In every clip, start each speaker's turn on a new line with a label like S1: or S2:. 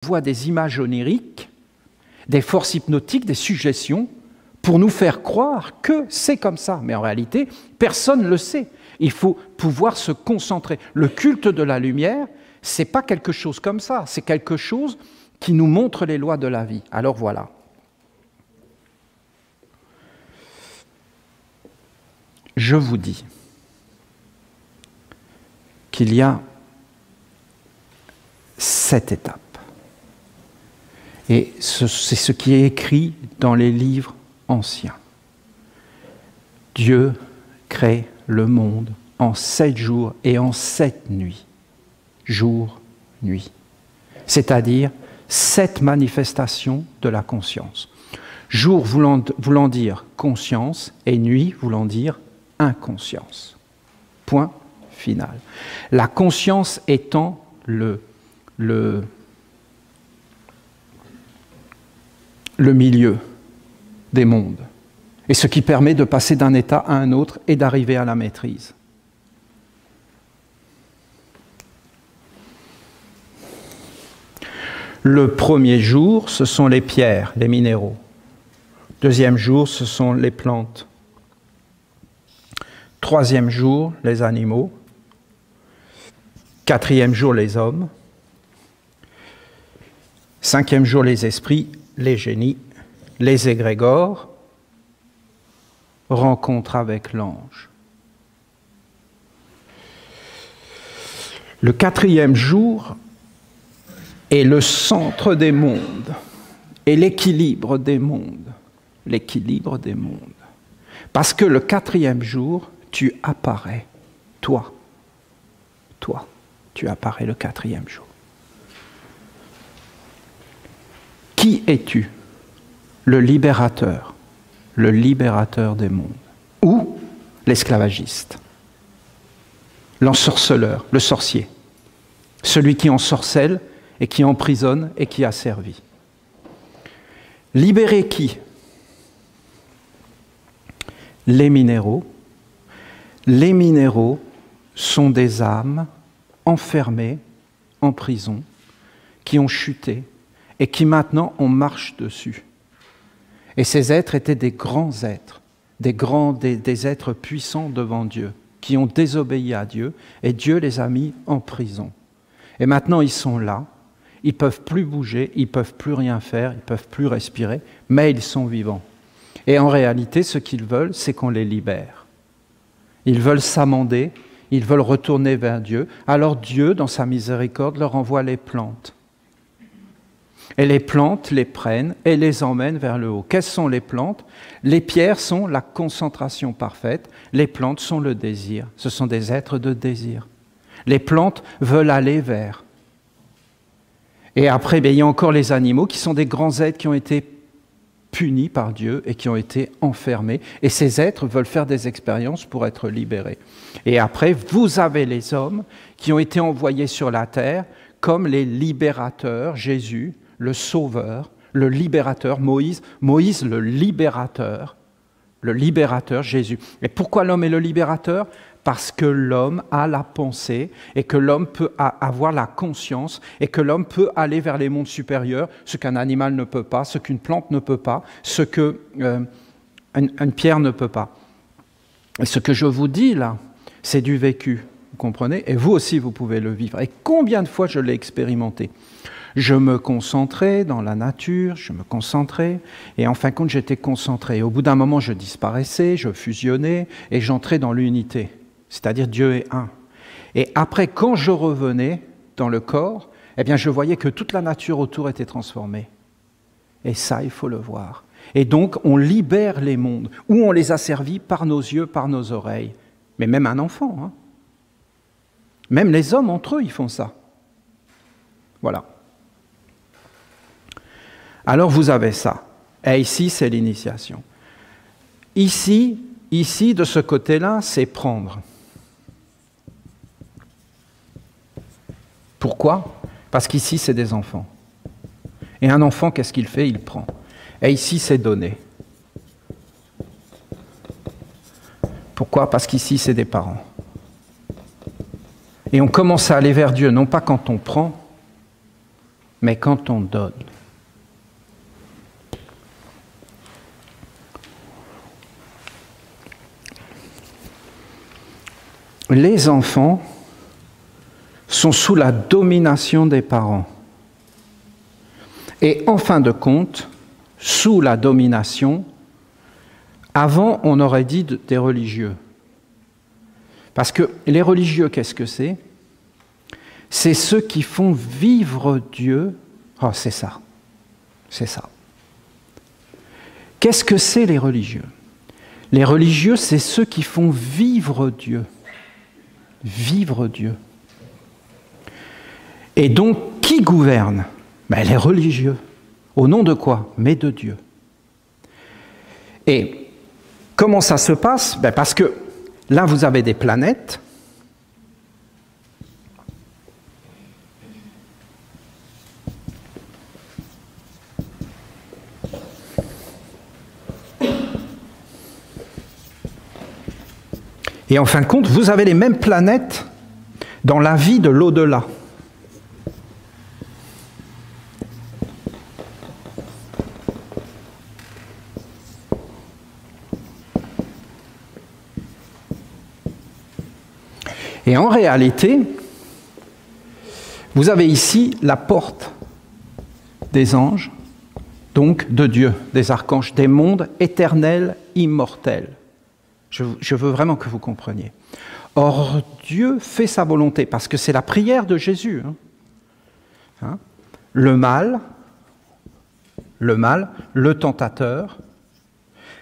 S1: voit des images oniriques, des forces hypnotiques, des suggestions, pour nous faire croire que c'est comme ça. Mais en réalité, personne ne le sait. Il faut pouvoir se concentrer. Le culte de la lumière, ce n'est pas quelque chose comme ça, c'est quelque chose qui nous montre les lois de la vie. Alors voilà. Je vous dis qu'il y a 7 étapes. Et c'est ce qui est écrit dans les livres anciens. Dieu crée le monde en 7 jours et en 7 nuits. Jour, nuit. C'est-à-dire 7 manifestations de la conscience. Jour voulant dire conscience et nuit voulant dire inconscience. Point final. La conscience étant le milieu des mondes, et ce qui permet de passer d'un état à un autre et d'arriver à la maîtrise. Le premier jour, ce sont les pierres, les minéraux. Deuxième jour, ce sont les plantes. Troisième jour, les animaux. Quatrième jour, les hommes. Cinquième jour, les esprits, les génies, les égrégores, rencontre avec l'ange. Le 4e jour est le centre des mondes et l'équilibre des mondes. L'équilibre des mondes. Parce que le 4e jour, tu apparais, toi, tu apparais le 4e jour. Qui es-tu? Le libérateur des mondes, ou l'esclavagiste, l'ensorceleur, le sorcier, celui qui ensorcelle et qui emprisonne et qui a servi. Libérer qui? Les minéraux. Les minéraux sont des âmes enfermées en prison, qui ont chuté et qui maintenant on marche dessus. Et ces êtres étaient des grands êtres, des êtres puissants devant Dieu, qui ont désobéi à Dieu, et Dieu les a mis en prison. Et maintenant ils sont là, ils ne peuvent plus bouger, ils ne peuvent plus rien faire, ils ne peuvent plus respirer, mais ils sont vivants. Et en réalité, ce qu'ils veulent, c'est qu'on les libère. Ils veulent s'amender, ils veulent retourner vers Dieu. Alors Dieu, dans sa miséricorde, leur envoie les plantes. Et les plantes les prennent et les emmènent vers le haut. Quelles sont les plantes? Les pierres sont la concentration parfaite. Les plantes sont le désir. Ce sont des êtres de désir. Les plantes veulent aller vers. Et après, il y a encore les animaux qui sont des grands êtres qui ont été punis par Dieu et qui ont été enfermés. Et ces êtres veulent faire des expériences pour être libérés. Et après, vous avez les hommes qui ont été envoyés sur la terre comme les libérateurs, Jésus, le sauveur, le libérateur, Moïse, le libérateur, Jésus. Et pourquoi l'homme est le libérateur? Parce que l'homme a la pensée et que l'homme peut avoir la conscience et que l'homme peut aller vers les mondes supérieurs, ce qu'un animal ne peut pas, ce qu'une plante ne peut pas, ce qu'une pierre ne peut pas. Et ce que je vous dis là, c'est du vécu, vous comprenez? Et vous aussi, vous pouvez le vivre. Et combien de fois je l'ai expérimenté? Je me concentrais dans la nature, et en fin de compte, j'étais concentré. Et au bout d'un moment, je disparaissais, je fusionnais, et j'entrais dans l'unité, c'est-à-dire Dieu est un. Et après, quand je revenais dans le corps, eh bien, je voyais que toute la nature autour était transformée. Et ça, il faut le voir. Et donc, on libère les mondes, ou on les a servis par nos yeux, par nos oreilles. Mais même un enfant, hein. Même les hommes entre eux, ils font ça. Voilà. Alors vous avez ça. Et ici, c'est l'initiation. Ici, de ce côté-là, c'est prendre. Pourquoi? Parce qu'ici, c'est des enfants. Et un enfant, qu'est-ce qu'il fait? Il prend. Et ici, c'est donner. Pourquoi? Parce qu'ici, c'est des parents. Et on commence à aller vers Dieu, non pas quand on prend, mais quand on donne. Les enfants sont sous la domination des parents. Et en fin de compte, sous la domination, avant on aurait dit des religieux. Parce que les religieux, qu'est-ce que c'est? C'est ceux qui font vivre Dieu. Oh, c'est ça. C'est ça. Qu'est-ce que c'est les religieux? Les religieux, c'est ceux qui font vivre Dieu. Vivre Dieu. Et donc, qui gouverne? Ben, les religieux. Au nom de quoi? Mais de Dieu. Et comment ça se passe? Ben, parce que là, vous avez des planètes. Et en fin de compte, vous avez les mêmes planètes dans la vie de l'au-delà. Et en réalité, vous avez ici la porte des anges, donc de Dieu, des archanges, des mondes éternels, immortels. Je veux vraiment que vous compreniez. Or, Dieu fait sa volonté, parce que c'est la prière de Jésus. Le mal, le tentateur.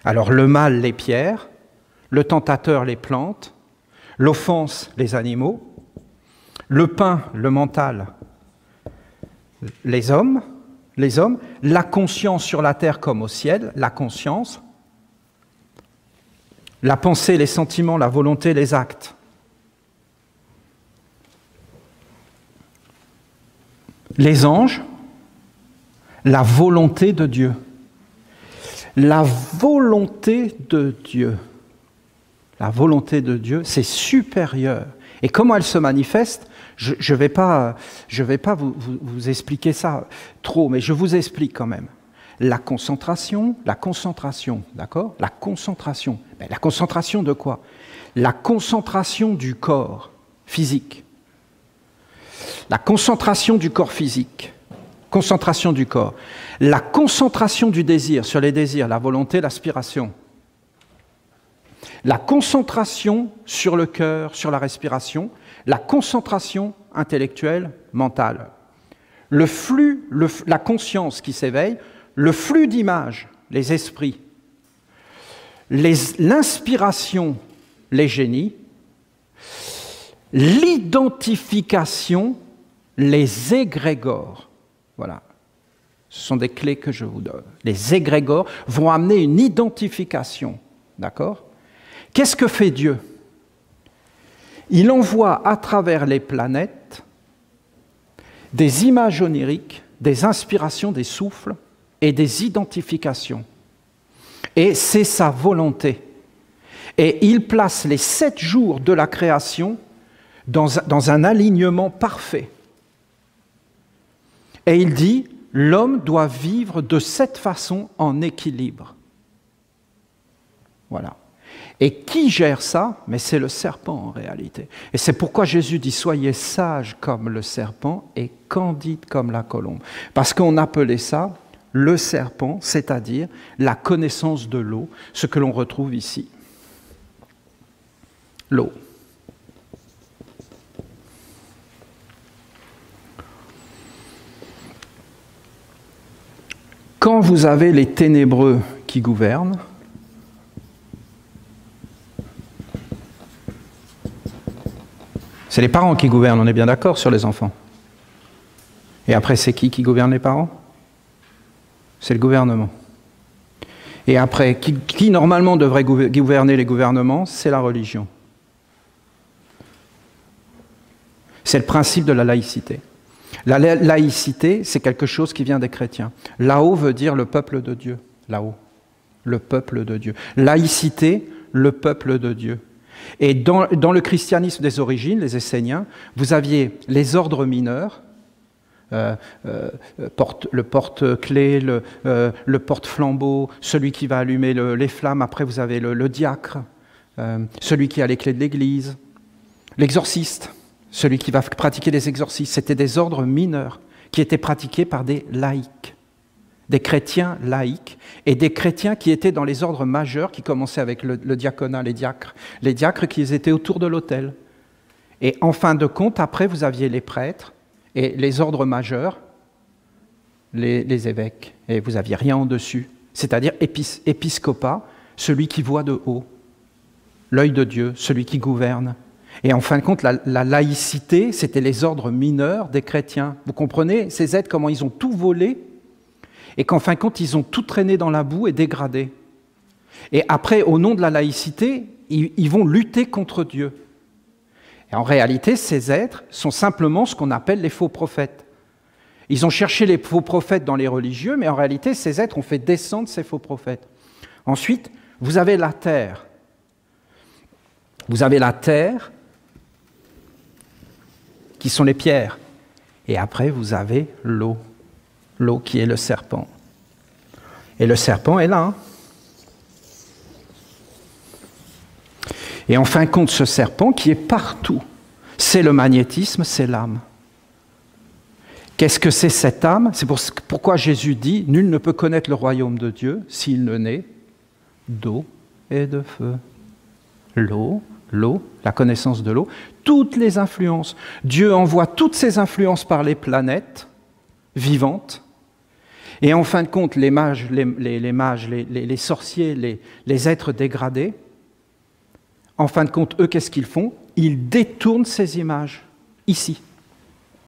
S1: Alors, le mal, les pierres, le tentateur, les plantes, l'offense, les animaux, le pain, le mental, les hommes, la conscience sur la terre comme au ciel, la conscience, la pensée, les sentiments, la volonté, les actes. Les anges, la volonté de Dieu. La volonté de Dieu. La volonté de Dieu, c'est supérieur. Et comment elle se manifeste? Je ne vais pas vous expliquer ça trop, mais je vous explique quand même. La concentration, d'accord? La concentration. Mais la concentration de quoi? La concentration du corps physique. La concentration du corps physique. Concentration du corps. La concentration du désir, sur les désirs, la volonté, l'aspiration. La concentration sur le cœur, sur la respiration. La concentration intellectuelle, mentale. Le flux, la conscience qui s'éveille, le flux d'images, les esprits, l'inspiration, les génies, l'identification, les égrégores. Voilà. Ce sont des clés que je vous donne. Les égrégores vont amener une identification. D'accord? Qu'est-ce que fait Dieu? Il envoie à travers les planètes des images oniriques, des inspirations, des souffles et des identifications. Et c'est sa volonté. Et il place les 7 jours de la création dans un alignement parfait. Et il dit, l'homme doit vivre de cette façon en équilibre. Voilà. Et qui gère ça? Mais c'est le serpent en réalité. Et c'est pourquoi Jésus dit, soyez sages comme le serpent et candides comme la colombe. Parce qu'on appelait ça le serpent, c'est-à-dire la connaissance de l'eau, ce que l'on retrouve ici. L'eau. Quand vous avez les ténébreux qui gouvernent, c'est les parents qui gouvernent, on est bien d'accord sur les enfants. Et après, c'est qui gouverne les parents? C'est le gouvernement. Et après, qui normalement devrait gouverner les gouvernements? C'est la religion. C'est le principe de la laïcité. La laïcité, c'est quelque chose qui vient des chrétiens. Là-haut veut dire le peuple de Dieu. Là-haut. Le peuple de Dieu. Laïcité, le peuple de Dieu. Et dans le christianisme des origines, les Esséniens, vous aviez les ordres mineurs, le porte-clés, le porte-flambeau, celui qui va allumer les flammes. Après, vous avez le diacre, celui qui a les clés de l'église, l'exorciste, celui qui va pratiquer les exorcismes. C'était des ordres mineurs qui étaient pratiqués par des laïcs, des chrétiens laïcs, et des chrétiens qui étaient dans les ordres majeurs, qui commençaient avec le diaconat, les diacres qui étaient autour de l'autel. Et en fin de compte, après, vous aviez les prêtres et les ordres majeurs, les évêques, et vous n'aviez rien en dessus. C'est-à-dire épiscopat, celui qui voit de haut, l'œil de Dieu, celui qui gouverne. Et en fin de compte, la laïcité, c'était les ordres mineurs des chrétiens. Vous comprenez, ces êtres, comment ils ont tout volé, et qu'en fin de compte, ils ont tout traîné dans la boue et dégradé. Et après, au nom de la laïcité, ils vont lutter contre Dieu. Et en réalité, ces êtres sont simplement ce qu'on appelle les faux prophètes. Ils ont cherché les faux prophètes dans les religieux, mais en réalité, ces êtres ont fait descendre ces faux prophètes. Ensuite, vous avez la terre. Vous avez la terre, qui sont les pierres. Et après, vous avez l'eau. L'eau qui est le serpent. Et le serpent est là. Hein. Et en fin de compte, ce serpent qui est partout, c'est le magnétisme, c'est l'âme. Qu'est-ce que c'est cette âme? C'est pourquoi Jésus dit « Nul ne peut connaître le royaume de Dieu s'il ne naît d'eau et de feu. » L'eau, la connaissance de l'eau, toutes les influences. Dieu envoie toutes ces influences par les planètes vivantes. Et en fin de compte, les mages, les sorciers, les êtres dégradés, en fin de compte, eux, qu'est-ce qu'ils font? Ils détournent ces images, ici.